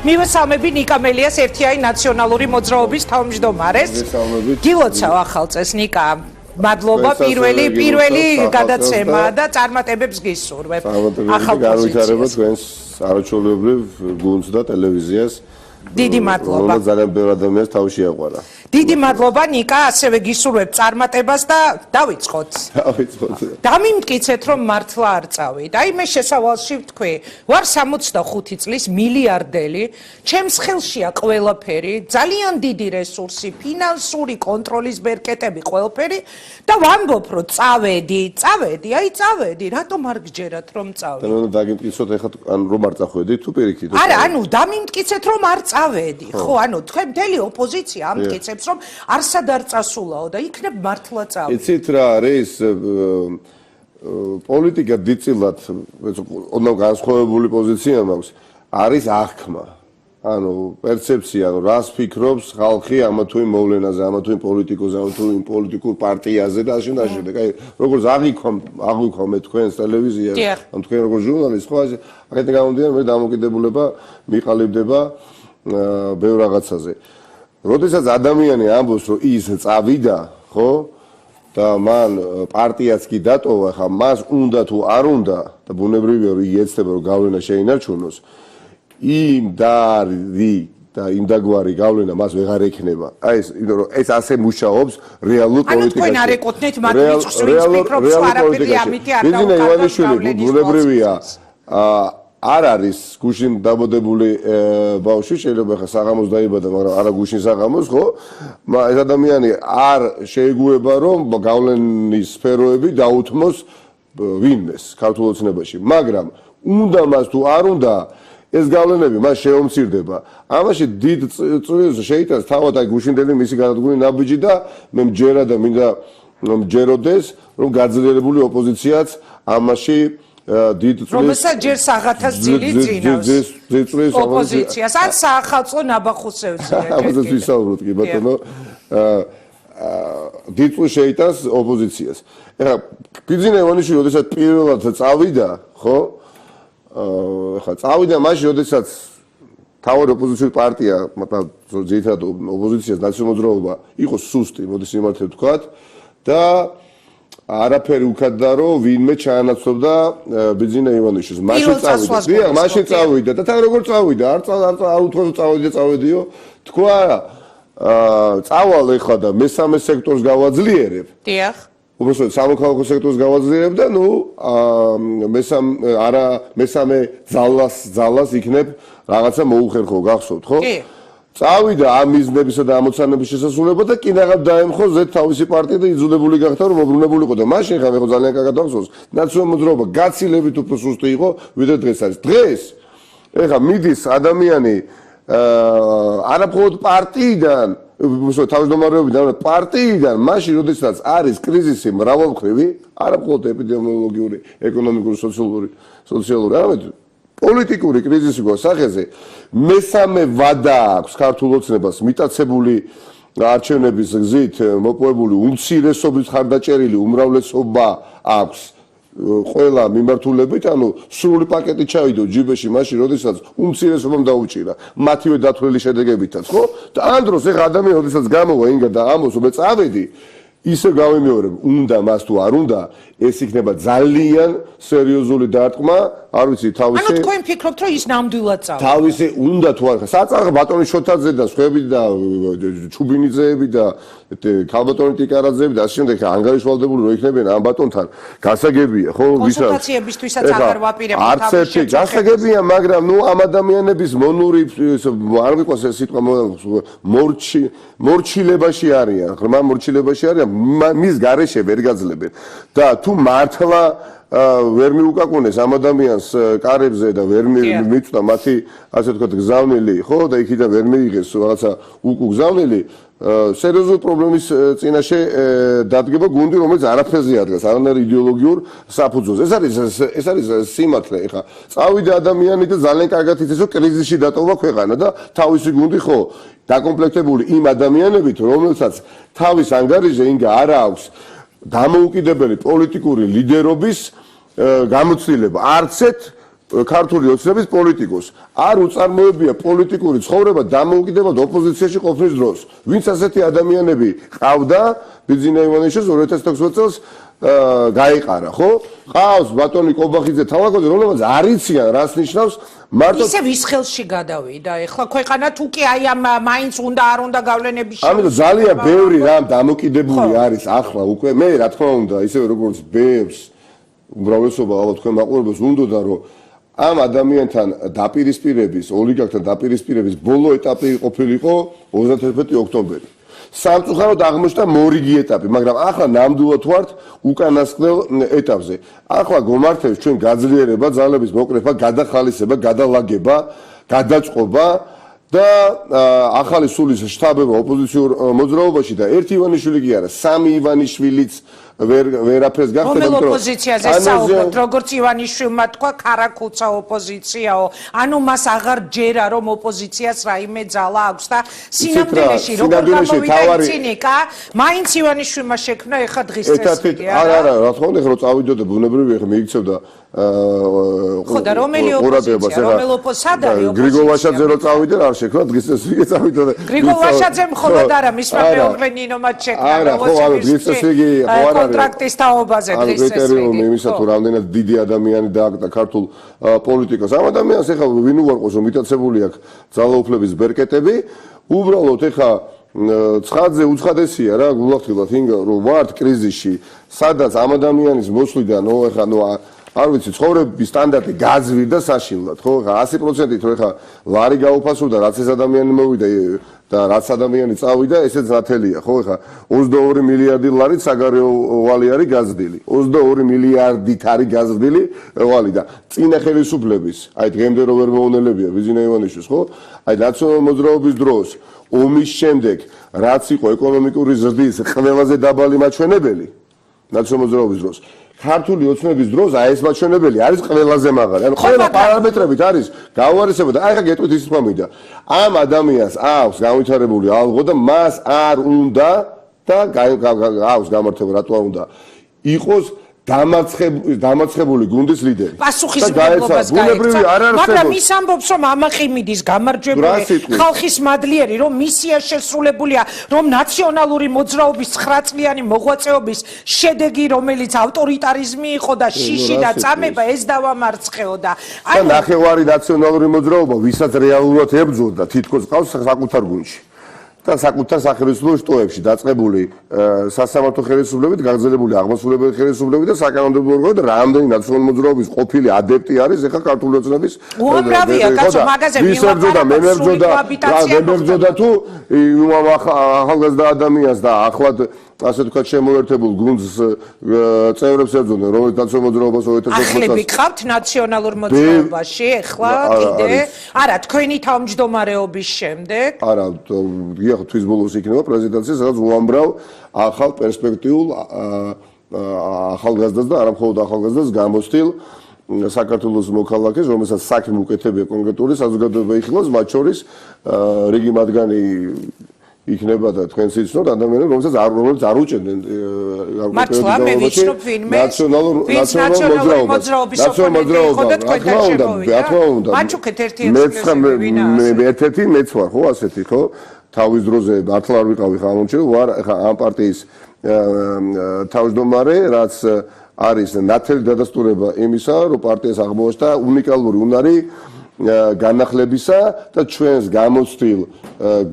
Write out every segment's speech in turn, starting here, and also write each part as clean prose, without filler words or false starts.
მივესალმები ნიკა მელიას ერთიანი ნაციონალური მოძრაობის თავმჯდომარეს. გილოცავ ახალ წელს ნიკა. მადლობა პირველი გადაცემა და წარმატებებს გისურვებ. ახალ პოზიციას. თქვენს არაჩვეულებრივ გუნდს და ტელევიზიას. დიდი მადლობა. ძალიან ბევრი ადამიანს თავში აყვარა. დიდი მადლობა ნიკა, ასევე გისურვებ წარმატებას და დავიწყოთ. დამიმტკიცეთ რომ მართლა არ წავით. აი მე შესავალში ვთქვი, ვარ 65 წლის მილიარდელი, ჩემს ხელშია ყველაფერი, ძალიან დიდი რესურსი, ფინანსური კონტროლის ბერკეტები, ყველაფერი და ვამბობ რომ წავედი, აი წავედი, რატომ არ გჯერათ რომ წავედი? ანუ დაგიმტკიცოთ ეხლა ან რომ არ წახვედი თუ პირიქით? არა, ანუ დამიმტკიცეთ რომ არ წავედი, ხო, ანუ თქვენ მთელი ოპოზიცია ამტკიცებს რომ არსად არ წასულაო და იქნებ მართლა წავედი. იცით რა არის პოლიტიკა დიდწილად ოდნავ განსხვავებული პოზიცია მაქვს, არის აღქმა. ანუ პერცეფცია, ანუ რას ფიქრობს ხალხი ამა თუ იმ მოვლენაზე, ამა თუ იმ პოლიტიკოზე, ამა თუ იმ პოლიტიკურ პარტიაზე და ასე და ასე. აი, როგორც აღვიქვა მე თქვენს ტელევიზიას, ან თქვენ როგორც ჟურნალისტ, ხო, აქედან გამომდინარე მე დამოკიდებულება მიყალიბდება ბევრ რაღაცაზე. როდესაც ადამიანი ამბობს, რომ ის წავიდა, ხო? და მან პარტიაც კი დატოვა, ხა მას უნდა თუ არ უნდა და ბუნებრივია რომ იეცდება რომ გავლენა შეინარჩუნოს. იმ და იმ დაგვარი გავლენა მას ვეღარ ექნება. აი ეს, იმიტომ რომ ეს ასე მუშაობს რეალურ პოლიტიკაში. ანუ თქვენ არ ეკუთვნით მათ რიცხვს, ვინც ფიქრობს რომ არაფერი ამითი არ დავუკარგავ. ივანიშვილი ბუნებრივია არ არის გუშინ დაბოდებული ბავშვი, შეიძლება ხა საღამოს დაიბადა, მაგრამ არა გუშინ საღამოს, ხო? ეს ადამიანი არ შეეგუება რომ გავლენის სფეროები დაუთმოს ვინმეს ქართულ ოცნებაში, მაგრამ უნდა მას თუ არ უნდა ეს გავლენები მას შეომცირდება. ამაში დიდ წვლილს შეიტანს თავად აი გუშინდელი მისი გადადგმული ნაბიჯი და მე მჯერა და მინდა მჯეროდეს რომ გაძლიერებული ოპოზიციაც ამაში დიდ წვლილს რომელსაც ჯერ საღათას ძილი ძინავს ოპოზიციას ან საახალწლო ნაბახუსევზე. ამაზე ვისაუბროთ კი ბატონო. დიდ წვლილს შეიტანს ოპოზიციას. ეხლა გიძინა ივანიშვილი როდესაც პირველად წავიდა, ხო? ხა წავიდა მაშინ, როდესაც თავი ოპოზიციური პარტია, მაგრამ ძირითადად ოპოზიციას ნაციონალური მოძრაობა იყო სუსტი, მოდი სიმართლე ვთქვათ და არაფერი უკეთდა რომ ვინმე ჩაანაცვლებდა ბიძინა ივანიშვილს. მაშინ წავიდა და თან როგორ წავიდა? არ უთხოვდა წავედიო. თქვა წავალ ეხლა და მესამე სექტორს გავაძლიერებ. დიახ. უბრალოდ სამოქალაქო სექტორს გავაძლიერებ და ნუ მესამე ძალას იქნებ რაღაცა მოუხერხო, გახსოვთ, ხო? კი. წავიდა ამ მიზნებისა და ამოცანების შესასრულებლად და კინაღად დაემხო ზედ თავისი პარტია და იძულებული გახდა რომ მობრუნებულიყო და მაშინ ხა მე ხო ძალიან კარგად ვახსოვს ნაციონალური მოძრაობა გაცილებით უფრო სუსტი იყო ვიდრე დღეს არის. დღეს ეხა მიდის ადამიანი არაფხოლოდ პარტიიდან თავმჯდომარეობიდან პარტიიდან მაშინ როდესაც არის კრიზისი მრავალმხრივი არაფხოლოდ ეპიდემიოლოგიური, ეკონომიკური, სოციალური არამედ პოლიტიკური კრიზისი გვასახეზე მესამე ვადა აქვს ქართულ ოცნებას მიტაცებული არჩევნების გზით მოპოვებული უმცირესობის ხარდაჭერილი უმრავლესობა აქვს ყველა მიმართულებით, ანუ სრული პაკეტი ჩავიდო ჯიბეში მაშინ, როდესაც უმცირესობამ დაუჭირა მათივე დათვლილი შედეგებითაც, ხო? და ამ დროს ეხა ადამიანი როდესაც გამოვა ინგა და ამბობს, რომ წავედი, ისე გავიმეორებ, უნდა მას თუ არ უნდა, ეს იქნება ძალიან სერიოზული დარტყმა, არ ვიცი, თავისი ანუ თქვენ ფიქრობთ, რომ ის ნამდვილად წავიდა? თავისი უნდა თუ არ, საწაღა ბატონი შოთაძე და სხვები და ჩუბინიძეები და ქალბატონი ტიკარაძეები და ასე შემდეგ ანგარიშვალდებული რო იქნებიან ამ ბატონთან, გასაგებია, ხო, ვისაც კონსულტაციებისთვისაც აღარ ვაპირებთ არც ერთი გასაგებია, მაგრამ ნუ ამ ადამიანების მონური არ მიყვანს ეს სიტყვა მორჩილებაში არიან, ღრმა მორჩილებაში არიან, მის გარეშე ვერ გაძლებენ და თუ მართლა ვერ მიუკაკუნეს ამ ადამიანს კარებზე და ვერ მიწვდა მათი ასე ვთქვათ გზავნილი, ხო, და იქიდან ვერ მიიღეს რაღაცა უკუგზავნილი, სერიოზული პრობლემის წინაშე დადგება გუნდი, რომელიც არაფერზე ადგას, არანაირ იდეოლოგიურ საფუძველზე. ეს არის სიმართლე, ეხა წავიდა ადამიანი და ძალიან კარგად იცის, რომ კრიზისში დატოვა ქვეყანა და თავისი გუნდი, ხო, დაკომპლექტებული იმ ადამიანებით, რომელსაც თავის ანგარიზე ინგა არ აქვს დამოუკიდებელი პოლიტიკური ლიდერობის გამოცდილება. არცეთ ქართული ოცნების პოლიტიკოს. არ უწარმოებია პოლიტიკური ცხოვრება დამოუკიდებლად ოპოზიციაში ყოფნის დროს. ვინც ასეთი ადამიანები ყავდა ბიძინა ივანიშვილს 2016 წელს გაიყარა, ხო? ყავს ბატონი კობახიძე თავაკოზე, რომელსაც არ იციან რას ნიშნავს მარტო ისე ვის ხელში გადავიდა ეხლა ქვეყანა თუ კი აი ამ მაინც უნდა არ უნდა გავლენების ამიტომ ძალიან ბევრი რამ დამოკიდებული არის ახლა უკვე მე რა თქმა უნდა ისევე როგორც ბევრს უმრავლესობა ალბათ თქვენ მაყურებელს უნდოდა რომ ამ ადამიანთან დაპირისპირების ოლიგარქთან დაპირისპირების ბოლო ეტაპი ყოფილიყო 31 ოქტომბერი სამწუხაროდ აღმოჩნდა მორიგი ეტაპი მაგრამ ახლა ნამდვილად ვართ უკანასკნელ ეტაპზე ახლა გომართებს ჩვენ გაძლიერება ძალების მოკრეფა გადახალისება გადალაგება გადაწყობა და ახალი სულის შტაბება ოპოზიციურ მოძრაობაში და ერთი ივანიშვილი კი არა სამი ივანიშვილიც ვერაფერს გახდება რომ ოპოზიციაზე საუბრობთ როგორც ივანიშვილმა თქვა ქარაკუცა ოპოზიციაო ანუ მას აღარ ჯერა რომ ოპოზიციას რაიმე ძალა აქვს და სინამდვილეში როგორ გამოვიდა ცინიკა მაინც ივანიშვილმა შექმნა ეხა დღის წესრიგი არა რა თქმა უნდა ეხლა წავიდოდე ბუნებრივია ეხლა მიიქცევდა ხო და რომელი ოპოზიცია რომელ ოპოზიცია გრიგოლ-ვაშაძე რო წავიდა არ შექმნა დღის წესრიგი წავიდოდა გრიგოლ-ვაშაძე მხოლოდ არა მისმა მეუღლე ნინო მათ შექმნა არა ხო არა დღის წესრიგი ხო არა კონტრაქტის თაობაზე დღის წესრიგი იმისა თუ რამდენად დიდი ადამიანი დააკდა ქართულ პოლიტიკას ამ ადამიანს ეხლა ვინ უარყოს რომ მიტაცებული აქვს ძალაუფლების ბერკეტები უბრალოდ ეხლა ცხადზე უცხადესია რა გულახდილად ინგა რომ ვართ კრიზისში სადაც ამ ადამიანის მოსვლიდან ეხლა არ ვიცი ცხოვრების სტანდარტი გაძვირდა საშინლად ხო ხა 100%-ით რომ ხა ლარი გაუფასურდა რაც ეს ადამიანი მოვიდა და რაც ადამიანი წავიდა ესეც ნათელია ხო ხა 22 მილიარდი ლარი საგარეო ვალი არის გაზრდილი 22 მილიარდით არის გაზრდილი ვალი და წინა ხელისუფლების აი დღემდე რო ვერ მოუნელებია ბიძინა ივანიშვილს ხო აი ნაციონალური მოძრაობის დროს ომის შემდეგ რაც იყო ეკონომიკური ზრდის ყველაზე დაბალი მაჩვენებელი ნაციონალური მოძრაობის დროს ქართული ოცნების დროს აი ეს მაჩვენებელი არის ყველაზე მაღალი. ანუ ყველა პარამეტრებით არის გავარესება და აი ხა გეტყვით ის თქვა მინდა. ამ ადამიანს აქვს განვითარებული ალღო და მას არ უნდა და აქვს გამართება რატო არ უნდა იყოს დამარცხებული გუნდის ლიდერი. პასუხისმგებლობას გაეცა. მაგრამ ის ამბობს რომ ამაყიმიდის გამარჯვებული ხალხის მადლიერი რომ მისია შესრულებულია რომ ნაციონალური მოძრაობის 9 წლიანი მოღვაწეობის შედეგი რომელიც ავტორიტარიზმი იყო და შიში და წამება ეს დავამარცხეო და აი ნახევარი ნაციონალური მოძრაობა ვისაც რეალურად ებრძოდა თითქოს ყავს საკუთარ გუნდში. და საკუთარ სახელმწიფო შტოებში დაწყებული სასამართლო ხელისუფლებით გაგრძელებული აღმასრულებელი ხელისუფლებით და საკანონმდებლო ორგანოები და რამდენი ნაციონალური მოძრაობის ყოფილი ადეპტი არის ეხა ქართული ოცნების უამრავია კაცო მაგაზე მებრძოდა თუ ახალგაზრდა ადამიანს და ახლად ასე თქვა შემოერთებულ გუნდს წევრებს ებრძოდნენ რომელიც ნაციონალურ მოძრაობას 2016 წელს ახლები ყავთ ნაციონალურ მოძრაობაში ეხლა კიდე არა თქვენი თავმჯდომარეობის შემდეგ არა ხო თვის ბოლოს იქნება პრეზიდენტი სადაც უამრავ ახალ პერსპექტიულ ახალგაზრდას და არა მხოლოდ ახალგაზრდას გამოსtildeულ საქართველოს მოქალაქეს რომელსაც საქმე უკეთებია კონკრეტული საზოგადოება იხილავს მათ შორის რიგი მათგანი იქნება და თქვენს იცნოთ ადამიანები რომელსაც არ უჭერდნენ მართლა მე ვიცნობ ვინმე ნაციონალურ მოძრაობის მოძრაობა და თქვენთან შემოვიდა მაჩუქეთ ერთი ერთ-ერთი მეც ვარ ხო ასეთი ხო თავის დროზე მართლა არ ვიყავი ხა ამონჩილ ვარ ხა ამ პარტიის თავმჯდომარე რაც არის ნათელი დადასტურება იმისა რომ პარტიას აღმოაჩნდა უნიკალური უნარი განახლებისა და ჩვენს გამოცდილ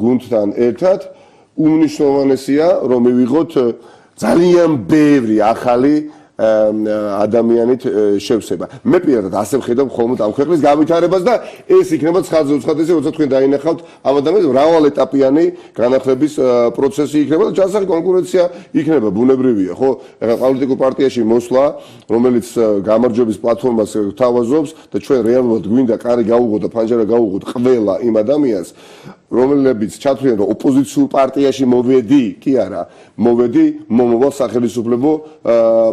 გუნდთან ერთად უმნიშვნელოვანესია რომ მივიღოთ ძალიან ბევრი ახალი ადამიანით შევსება. მე პირადად ასე ვხედავ ხოლმე ამ ქვეყნის განვითარებას და ეს იქნება ცხადზე უცხადესი, როცა თქვენ დაინახავთ ამ ადამიანს მრავალეტაპიანი განახლების პროცესი იქნება და ჯანსაღი კონკურენცია იქნება, ბუნებრივია, ხო? ეხლა პოლიტიკურ პარტიაში მოსვლა, რომელიც გამარჯვების პლატფორმას თავაზობს და ჩვენ რეალურად გვინდა კარი გაუღოთ და ფანჯარა გაუღოთ ყველა იმ ადამიანს რომელებიც ჩათვლიან რომ ოპოზიციურ პარტიაში მოვედი, კი არა, მოვედი მომავალ სახელმწიფო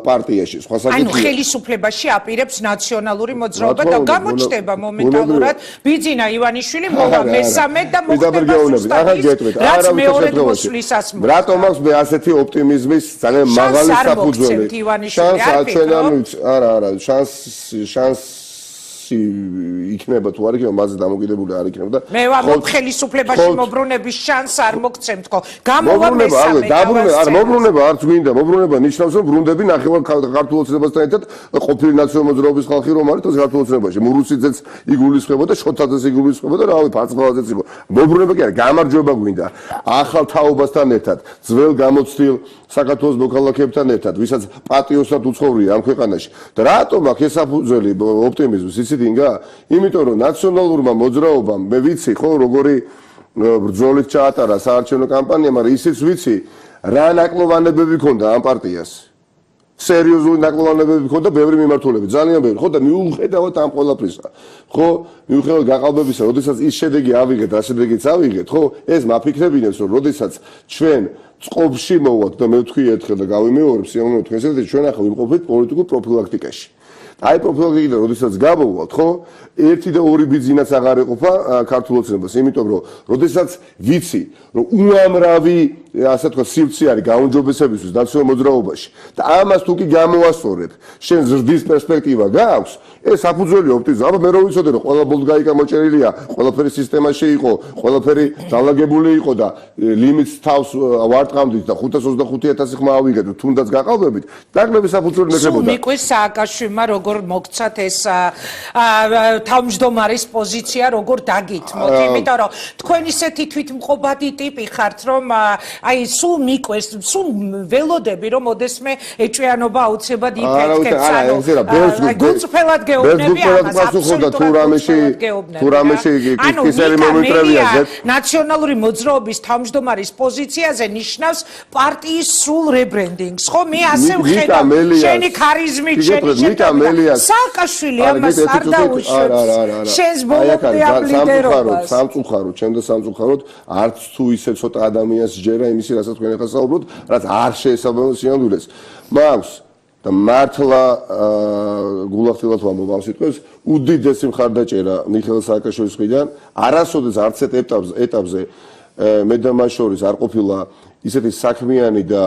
პარტიაში. სხვა საკითხია. ანუ ხელისუფლებაში აპირებს ნაციონალური მოძრაობა და გამოჩნდება მომენტალურად ბიძინა ივანიშვილი მოვა მესამე და მოხდება ზუსტად რაც მეორე მოსვლისას მოხდა. რატომ აქვს მე ასეთი ოპტიმიზმის ძალიან მაღალი საფუძველი? შანსი იქნება თუ არ იქნება, მასზე დამოკიდებული არ იქნება და მე ვამბობ ხელისუფლებაში მობრუნების შანსს არ მოგცემთ ხო? გამოვა მესამე მობრუნება არც გვინდა, მობრუნება ნიშნავს რომ ბრუნდები ნახევარ ქართულ ოცნებასთან ერთად ყოფილი ნაციონალური მოძრაობის ხალხი რომ არის ეს ქართულ ოცნებაში. მურუსიძეც იგულისხმებოდა, შოთაძეც იგულისხმებოდა, რავი, ფარცხალაძეც იყო. მობრუნება კი არა, გამარჯვება გვინდა. ახალ თაობასთან ერთად, ძველ გამოცდილ საქართველოს მოქალაქეებთან ერთად, ვისაც პატიოსად უცხოვრია ამ ქვეყანაში. და რატომ აქ ეს საფუძველი ოპტიმიზმის იცით ინგა? იმიტომ რომ ნაციონალურმა მოძრაობამ მე ვიცი ხო როგორი ბრძოლით ჩაატარა საარჩევნო კამპანია, მაგრამ ისიც ვიცი რა ნაკლოვანებები ქონდა ამ პარტიას. სერიოზული ნაკლოვანებები ქონდა, ბევრი მიმართულებით, ძალიან ბევრი. ხო და მიუხედავად ამ ყველაფრისა, ხო, მიუხედავად გაყალბებისა, როდესაც ის შედეგი ავიღეთ, რა შედეგიც ავიღეთ, ხო, ეს მაფიქრებინებს, რომ როდესაც ჩვენ წყობში მოვათ და მე ვთქვი ერთხელ და გავიმეორებ სიამოვნებო თქვენს ერთ ჩვენ ახლა ვიმყოფებით პოლიტიკურ პროფილაქტიკაში. აი პროფილაქტიკიდან როდესაც გავუვალთ, ხო? ერთი და ორი ბიძინაც აღარ ეყოფა ქართულ ოცნებას, იმიტომ რომ როდესაც ვიცი, რომ უამრავი, ასე თქვა, სივრცე არის გაუმჯობესებისთვის ნაციონალურ მოძრაობაში და ამას თუ კი გამოასწორებ, შენ ზრდის პერსპექტივა გააქვს, ეს საფუძველი ოპტიმიზმი. აბა მე რო ვიცოდე, რომ ყველა ბოლგაიკა მოჭერილია, ყველაფერი სისტემაში იყო, ყველაფერი დალაგებული იყო და ლიმიტს თავს ვარტყამდით და 525,000 ხმა ავიღეთ, თუნდაც გაყალბებით, დაგლების საფუძველი მექნებოდა. სულ მიყვეს სააკაშვილმა როგორ მოგცათ ეს თავმჯდომარის პოზიცია, როგორ დაგითმოთ, იმიტომ რომ თქვენ ისეთი თვითმყოფადი ტიპი ხართ, რომ აი სულ მიყვეს, სულ ველოდები რომ ოდესმე ეჭვიანობა აუცილებლად იფეთქებს, ანუ გულწრფელად გეუბნები ამას, აბსოლუტურად თუ რამეში კისერი მომიტრევია ნაციონალური მოძრაობის თავმჯდომარის პოზიციაზე ნიშნავს პარტიის სრულ რებრენდინგს, ხო? მე ასე ვხედავ, შენი ქარიზმით, შენი შეტყობა. სააკაშვილი ამას არ დაუშვებს. შენს ბოლომდე ამ ლიდერობას. სამწუხაროდ, ჩემ და სამწუხაროდ, არც თუ ისე ცოტა ადამიანს ჯერა იმისი, რასაც თქვენ ახლა საუბრობთ, რაც არ შეესაბამება სინამდვილეს. მაქვს და მართლა გულახდილად ვამბობ ამ სიტყვებს, უდიდესი მხარდაჭერა მიხეილ სააკაშვილის მხრიდან, არასოდეს არც ეტაპზე მე და მას შორის არ ყოფილა ისეთი საქმიანი და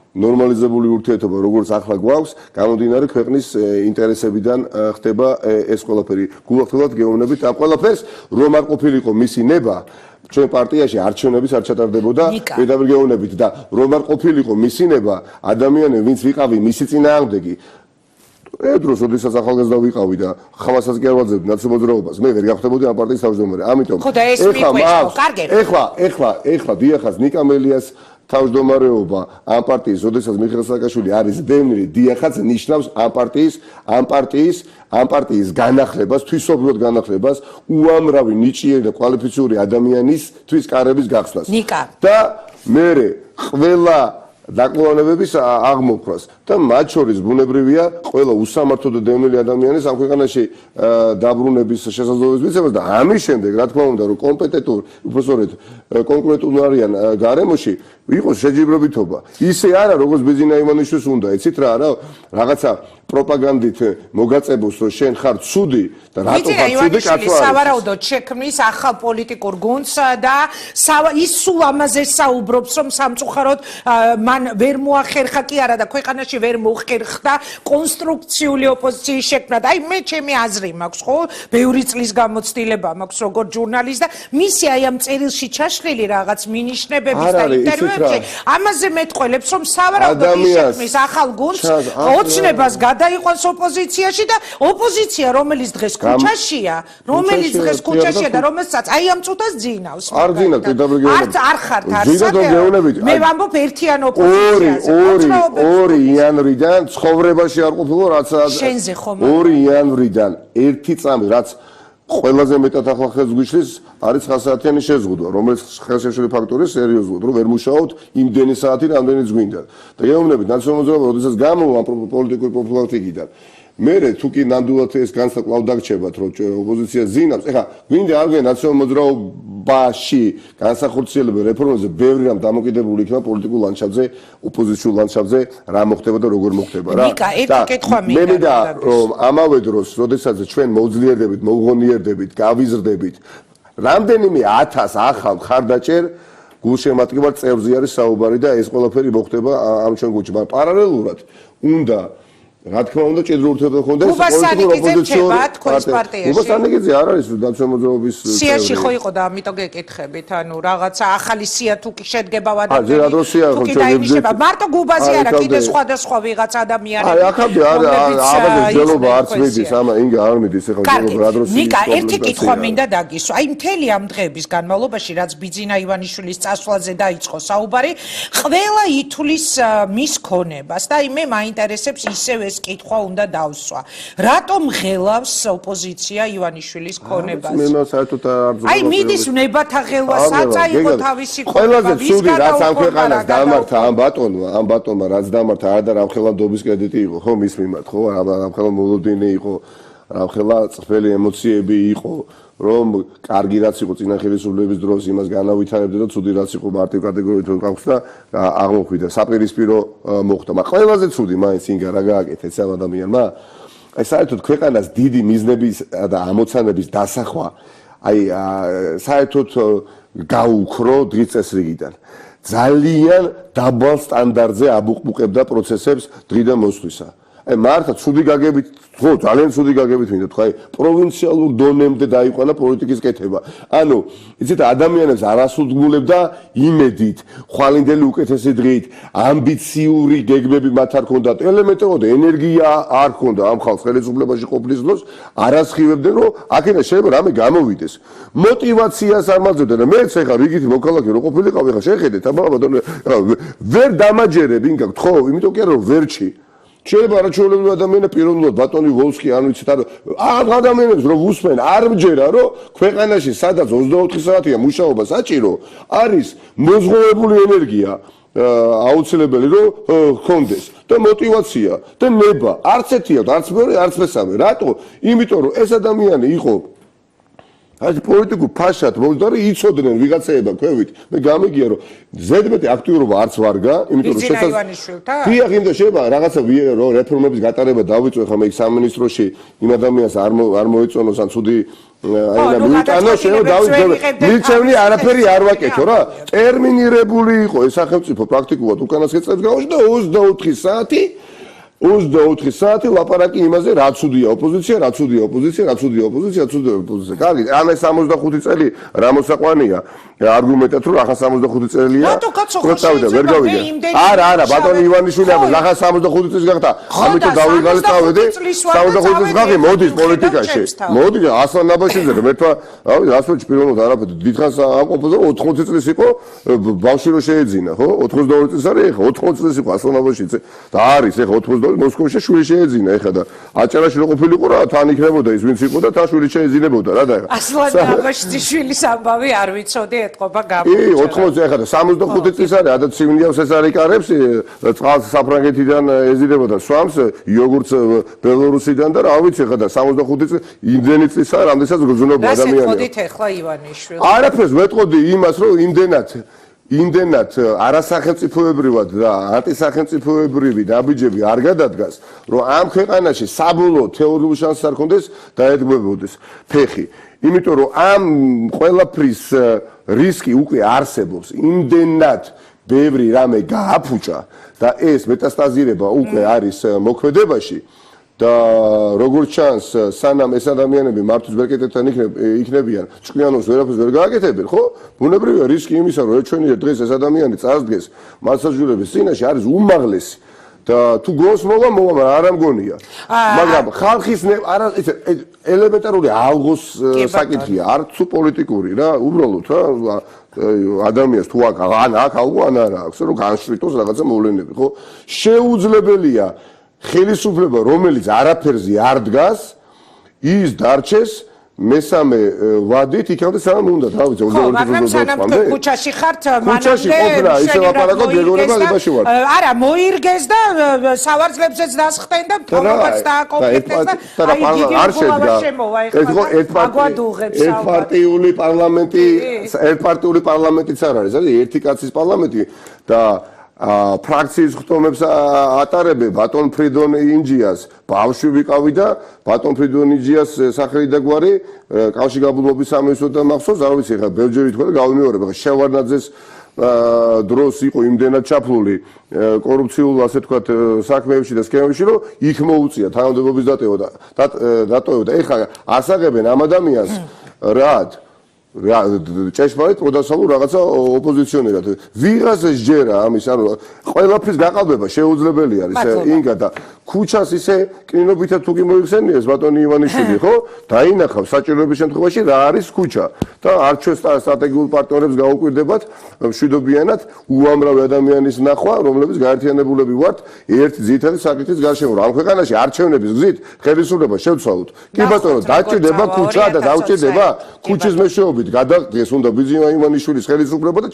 ნორმალიზებული ურთიერთობა, როგორც ახლა გვაქვს, გამომდინარე ქვეყნის ინტერესებიდან ხდება ეს ყველაფერი. გულახდილად გეუბნებით ამ ყველაფერს, რომ არ ყოფილიყო მისი ნება ჩვენ პარტიაში არჩევნების არ ჩატარდებოდა, პირდაპირ გეუბნებით და რომ არ ყოფილიყო მისი ნება ადამიანები, ვინც ვიყავი მისი წინააღმდეგი. დროს, როდესაც ახალგაზრდა ვიყავი და ხმასაც კი არ ვაძლევდი ნაციონალურ მოძრაობას, მე ვერ გავხდებოდი ამ პარტიის თავმჯდომარე. ამიტომ ეხლა დიახაც ნიკამელიას თავმჯდომარეობა ამ პარტიის, როდესაც მიხეილ სააკაშვილი არის დევნილი, დიახაც ნიშნავს ამ პარტიის განახლებას, თვისობრივად განახლებას, უამრავი ნიჭიერი და კვალიფიციური ადამიანისთვის კარების გახსნას. და მე ყველა დაკლოვანებების აღმოფხვრას და მათ შორის ბუნებრივია ყველა უსამართლო და დევნილი ადამიანის ამ ქვეყანაში დაბრუნების შესაძლებლობის მიცემას და ამის შემდეგ რა თქმა უნდა რომ კომპეტენტური უბრალოდ კონკრეტულარიან გარემოში იყოს შეჯიბრებითობა ისე არა როგორც ბიზინა ივანიშვილს უნდა იცით რა რაღაცა პროპაგანდით მოგაწებოს რომ შენ ხარ ცუდი და რატო ხარ ცუდი კაცო არის სავარაუდოდ შექმნის ახალ პოლიტიკურ გუნდს და ის სულ ამაზე საუბრობს რომ სამწუხაროდ მან ვერ მოახერხა კი არა და ქვეყანაში ვერ მოხერხდა კონსტრუქციული ოპოზიციის შექმნა და აი მე ჩემი აზრი მაქვს ხო ბევრი წლის გამოცდილება მაქვს როგორც ჟურნალისტ და მისი აი ამ წერილში ჩაშლილი რაღაც მინიშნებების და ინტერვიუებში ამაზე მეტყველებს რომ სავარაუდოდ ის შექმნის ახალ გუნდს ოცნებას დაიყვანს ოპოზიციაში და ოპოზიცია რომელიც დღეს ქუჩაშია და რომელსაც აი ამ წუთას ძინავს არ ძინავთ არ ხართ მე ვამბობ ერთიან ოპოზიციაზე ორი იანვრიდან ცხოვრებაში არ ყოფილა რაც შენზე ხომ ორი იანვრიდან ერთი წამი რაც ყველაზე მეტად ახლა ხელს გვიშლის არის 9 საათიანი შეზღუდვა რომელიც ხელშემშლელი ფაქტორია სერიოზულად რომ ვერ მუშაობთ იმდენი საათი რამდენიც გვინდა და გეუბნებით ნაციონალურ მოძრაობა როდესაც გამოვა პოლიტიკური პროფილაქტიკიდან მერე თუ კი ნამდვილად ეს განცდა კვლავ დაგრჩებათ რომ ოპოზიცია ზინავს ეხლა გვინდა არ გვინდა ნაციონალურ მოძრაობაში განსახორციელებელი რეფორმებზე ბევრი რამ დამოკიდებული იქნება პოლიტიკურ ლანდშაფტზე ოპოზიციურ ლანდშაფტზე რა მოხდება და როგორ მოხდება რა მე მინდა რომ ამავე დროს როდესაც ჩვენ მოძლიერდებით მოუღონიერდებით გავიზრდებით რამდენიმე 1000 ახალ მხარდაჭერ გულშემატკივარ წევრზე არის საუბარი და ეს ყველაფერი მოხდება ამ ჩვენ გუნდში მაგრამ პარალელურად უნდა რა თქმა უნდა ჭიდრო ურთიერთობა ხონდეს გუბასანიკიძე არ არის დაცემოძრაობის სიაში ხო იყო და ამიტომ გეკითხებით ანუ რაღაცა ახალი სია თუ კი შედგება ვადები მარტო გუბაზე არა კიდე სხვადასხვა ვიღაც ადამიანი აი აქამდე ამაზე ძელობა არც მიდის ამა ინგა არ მიდის ეხლა ძელობა რა დროს ნიკა ერთი კითხვა მინდა დაგისვა აი მთელი ამ დღეების განმავლობაში რაც ბიძინა ივანიშვილის წასვლაზე დაიწყო საუბარი ყველა ითვლის მის ქონებას და აი მე მაინტერესებს ისევ ეს კითხვა უნდა დავსვა. რატომ ღელავს ოპოზიცია ივანიშვილის ქონებას? მე საერთოდ არ ზოგადად. აი მიდის ნებათა ღელვა საწაიღო თავისი ქონება. ყველაზე ცუდი რაც ამ ქვეყანას დამართა ამ ბატონმა რაც დამართა არა და რამხელანდობის კრედიტი იყო ხო მის მიმართ ხო რამხელა მოლოდინი იყო რამხელა წრფელი ემოციები იყო რომ კარგი რაც იყო წინა ხელისუფლების დროს იმას განავითარებდა და ცუდი რაც იყო მარტივ კატეგორიით რომ გაქვს და აღმოხვიდა საპირისპირო მოხდა. მაგრამ ყველაზე ცუდი მაინც ინგა რა გააკეთეს ამ ადამიანმა? აი საერთოდ ქვეყანას დიდი მიზნების და ამოცანების დასახვა აი საერთოდ გაუქრო დღის წესრიგიდან. ძალიან დაბალ სტანდარტზე აბუყბუყებდა პროცესებს დღიდან მოსვლისა. აი მართლა ცუდი გაგებით ხო ძალიან ცუდი გაგებით მინდა თქვა აი პროვინციალურ დონემდე დაიყვანა პოლიტიკის კეთება. ანუ იცით ადამიანებს არასრულდებდა იმედით, ხვალინდელი უკეთესი დღით, ამბიციური გეგმები მათ არ ქონდათ, ელემენტარულად ენერგია არ ქონდა ამ ხალხს ხელისუფლებაში ყოფნის დროს, არასხივებდნენ რომ აქედან შეიძლება რამე გამოვიდეს. мотивაციას არ მაძლევდნენ და მეც ეხლა რიგითი მოქალაქე რო ყოფილიყავი ეხლა შეხედეთ აბა ბატონო ვერ დამაჯერებ ინგა ხო იმიტომ კი არა რომ ვერჩი შეიძლება არაჩვეულებრივი ადამიანები პიროვნულად ბატონი ვოლსკი არ ვიცით ამ ადამიანებს რომ უსმენ არ მჯერა რომ ქვეყანაში სადაც 24 საათია მუშაობა საჭირო არის მოზღოლებული ენერგია აუცილებელი რომ ხონდეს და мотивация და ნება არც ერთი აქვს არც მეორე არც მესამე რატო იმიტომ რომ ეს ადამიანი იყო აი პოლიტიკურ ფაშად მომდარი იცოდნენ ვიღაცაება ქვევით მე გამიგია რომ ზედმეტი აქტიურობა არც ვარგა იმიტომ რომ დიახ იმდა შეიძლება რაღაცა რომ რეფორმების გატარება დავიწყო ხა მე სამინისტროში იმ ადამიანს არ მოეწონოს ან ცუდი აი და მიიტანო შეიძლება დავიწყო მილჩევნი არაფერი არ ვაკეთო რა ტერმინირებული იყო ეს სახელმწიფო პრაქტიკულად უკანასკნელს გავუშვი და 24 საათი 24 საათი ლაპარაკი იმაზე რა ცუდია ოპოზიცია, რა ცუდია ოპოზიცია, რა ცუდია ოპოზიცია, რა ცუდია ოპოზიცია. კარგი, ამ 65 წელი რა მოსაყვანია არგუმენტად რომ ახლა 65 წელია. პროტავდა ვერ გავიგე. არა, ბატონი ივანიშვილი ახლა 65 წლის გახდა. ამიტომ დავიღალისავედი 65 წლის გახი მოდის პოლიტიკაში. მოდი ასლან ნაბაშიძე მე თქვა, რავი, ასლანჩი პირველად არაფერი დიდხანს ამყოფოდა 80 წლის იყო ბავშვი რო შეეძინა, ხო? 82 წლის არის ეხლა 80 წლის იყო ასლან ნაბაშიძე და არის ეხლა 80 მოსკოვში შვილი შეეძინა ეხლა და აჭარაში რო ყოფილიყო რა თან იქნებოდა ის ვინც იყო და თან შვილი შეეძინებოდა რა და ეხლა ასლან ნაბაშიძის ამბავი არ ვიცოდი ეთყობა გამოჩნდა 80 ეხლა და 65 წლის არის ადათ სივნიავს ეს არიკარებს წყალს საფრანგეთიდან ეზიდებოდა სვამს იოგურტს ბელორუსიდან და რა ვიცი ეხლა და 65 წლის იმდენი წლისა რამდენსაც გრძნობ ადამიანია რა შეხოდით ეხლა ივანიშვილი არაფერს ვეტყოდი იმას რომ იმდენად არასახელწიფოებრივად და ანტისახელწიფოებრივი ნაბიჯები არ გადადგას, რომ ამ ქვეყანაში საბოლოო თეორიული შანსი არ ქონდეს დაედგმებოდეს ფეხი. იმიტომ რომ ამ ყველაფრის რისკი უკვე არსებობს. იმდენად ბევრი რამე გააფუჭა და ეს მეტასტაზირება უკვე არის მოქმედებაში. და როგორც ჩანს, სანამ ეს ადამიანები მართვის ბერკეტებთან იქნებიან, ჭკვიანობს ვერაფერს ვერ გააკეთებენ, ხო? ბუნებრივია რისკი იმისა, რომ ჩვენი დღეს ეს ადამიანი წარსდგეს მასაჟურების წინაშე არის უმაღლესი. და თუ გონს მოვა, არ ამგონია. მაგრამ ხალხის არა ელემენტარული ალღოს საკითხია, არც პოლიტიკური რა, უბრალოდ რა ადამიანს თუ აქ ალღო ან არა აქვს, რომ განშვრიტოს რაღაცა მოვლენები, ხო? შეუძლებელია ხელისუფლება რომელიც არაფერზე არ დგას ის დარჩეს მესამე ვადით იქამდე სანამ უნდა თავის ქუჩაში ხართ ქუჩაში ყოფნა ისე ლაპარაკობ გეგონება ლებაში ვარ არა მოირგეს და სავარძლებზეც დასხდნენ და თომობაც დააკომპლექტეს და არ შედგა ერთპარტიული პარლამენტიც არ არის ერთი კაცის პარლამენტი და ფრაქციის ხტომებს ატარებენ ბატონ ფრიდონ ინჯიას ბავშვი ვიყავი და ბატონ ფრიდონ ინჯიას სახელი და გვარი კავშირგაბმულობის სამინისტროდან მახსოვს არ ვიცი ხა ბელჯერი თქვა და გავიმეორებ ხა შევარნაძეს დროს იყო იმდენად ჩაფლული კორუფციულ, ასე თქვათ, საქმეებში და სქემებში, რომ იქ მოუწია თანამდებობის დატოვება და ეხლა ასაღებენ ამ ადამიანს რად? ჭეშმარიტ პროდასალურ რაღაცა ოპოზიციონერად. ვიღაცას ჯერა ამის, ანუ ყველაფრის გაყალბება შეუძლებელი არის ინგა და ქუჩას ისე კინოვითა თუ კი მოიხსენიეს ბატონი ივანიშვილი, ხო? დაინახავ საჭიროების შემთხვევაში რა არის ქუჩა და არ ჩვენ სტრატეგიულ პარტნიორებს გაუკვირდებათ მშვიდობიანად უამრავი ადამიანის ნახვა, რომლებიც გაერთიანებულები ვართ ერთი ძირითადი საკითხის გარშემო. ამ ქვეყანაში არჩევნების გზით ხელისუფლება შევცვალოთ. კი ბატონო, დაჭირდება ქუჩა და დაუჭირდება ქუჩის მეშვეობით გადაღდეს უნდა ბიზიმა ივანიშვილის ხელისუფლება და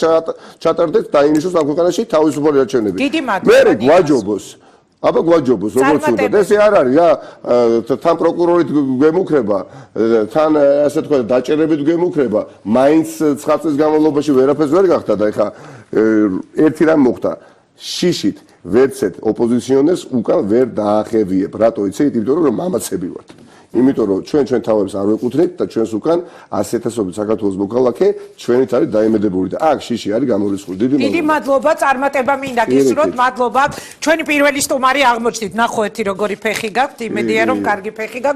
ჩატარდეს დაინიშნოს ამ ქვეყანაში თავისუფალი არჩევნები. მე გვაჯობოს აბა გვაჯობოს როგორც უნდა და ესე არ არის რა თან პროკურორით გვემუქრება თან ასე თქვა დაჭერებით გვემუქრება მაინც 9 წლის განმავლობაში ვერაფერს ვერ გახდა და ეხა ერთი რამ მოხდა შიშით ვერცეთ ოპოზიციონერს უკან ვერ დაახევიებ რატო იცით იმიტომ რომ მამაცები ვართ იმიტომ რომ ჩვენ თავებს არ ვეკუთვნით და ჩვენს უკან 100,000 საქართველოს მოქალაქე ჩვენით არის დაიმედებული და აქ შიში არის გამორიცხული. დიდი მადლობა, წარმატება მინდა გისურვოთ, მადლობა. ჩვენი პირველი სტუმარი აღმოჩნდით, ნახო ერთი როგორი ფეხი გაქვთ, იმედია რომ კარგი ფეხი გაქვთ.